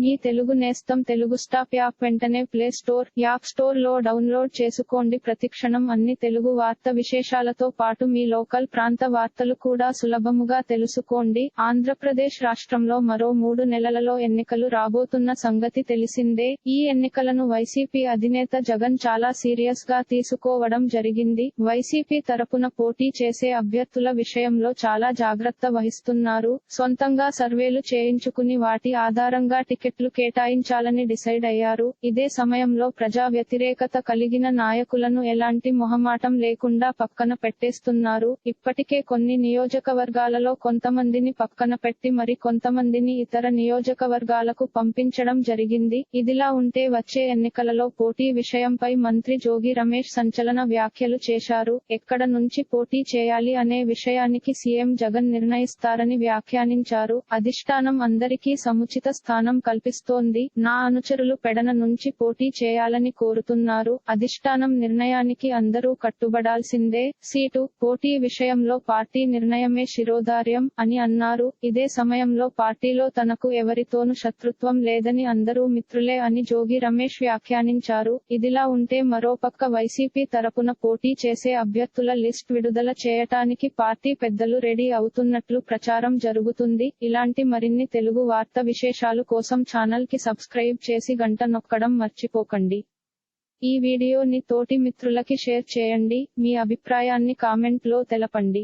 మీ తెలుగు నేస్తం Telugu stop app వెంటనే play store, app store లో డౌన్లోడ్ చేసుకోండి. ప్రతిక్షణం అన్ని తెలుగు వార్త విశేషాలతో పాటు మీ లోకల్ ప్రాంత వార్తలు కూడా సులభముగా తెలుసుకోండి. ఆంధ్రప్రదేశ్ రాష్ట్రంలో మరో 3 నెలలలో ఎన్నికలు రాబోతున్న సంగతి తెలిసిందే. ఈ ఎన్నికలను వైసీపీ అధినేత జగన్ చాలా సీరియస్ గా తీసుకోవడం జరిగింది. వైసీపీ తరపున పోటీ చేసే అభ్యర్థుల విషయంలో చాలా జాగ్రత్త వహిస్తున్నారు. సొంతంగా సర్వేలు చేయించుకుని వాటి ఆధారంగా టికెట్లు కేటాయించాలని డిసైడ్ అయ్యారు. ఇదే సమయంలో ప్రజా వ్యతిరేకత కలిగిన నాయకులను ఎలాంటి మొహమాటం లేకుండా పక్కన పెట్టేస్తున్నారు. ఇప్పటికే కొన్ని నియోజకవర్గాలలో కొంతమందిని పక్కన పెట్టి మరి కొంతమందిని ఇతర నియోజకవర్గాలకు పంపించడం జరిగింది. ఇదిలా ఉంటే వచ్చే ఎన్నికలలో పోటీ విషయంపై మంత్రి జోగి రమేష్ సంచలన వ్యాఖ్యలు చేశారు. ఎక్కడ నుంచి పోటీ చేయాలి అనే విషయానికి సీఎం జగన్ నిర్ణయిస్తారని వ్యాఖ్యానించారు. అధిష్టానం అందరికీ సముచిత స్థానం కల్పిస్తోంది. నా అనుచరులు పెడన నుంచి పోటీ చేయాలని కోరుతున్నారు. అధిష్టానం నిర్ణయానికి అందరూ కట్టుబడాల్సిందే. సీటు, పోటీ విషయంలో పార్టీ నిర్ణయమే శిరోధార్యం అని అన్నారు. ఇదే సమయంలో పార్టీలో తనకు ఎవరితోనూ శత్రుత్వం లేదని అందరూ మిత్రులే అని జోగి రమేష్ వ్యాఖ్యానించారు. ఇదిలా ఉంటే మరోపక్క వైసీపీ తరపున పోటీ చేసే అభ్యర్థుల లిస్ట్ విడుదల చేయటానికి పార్టీ పెద్దలు రెడీ అవుతున్నట్లు ప్రచారం జరుగుతుంది. ఇలాంటి మరిన్ని తెలుగు వార్త విశేషాలు కోసం ఛానల్ కి సబ్స్క్రైబ్ చేసి గంట నొక్కడం మర్చిపోకండి. ఈ వీడియోని తోటి మిత్రులకి షేర్ చేయండి. మీ అభిప్రాయాన్ని కామెంట్ లో తెలపండి.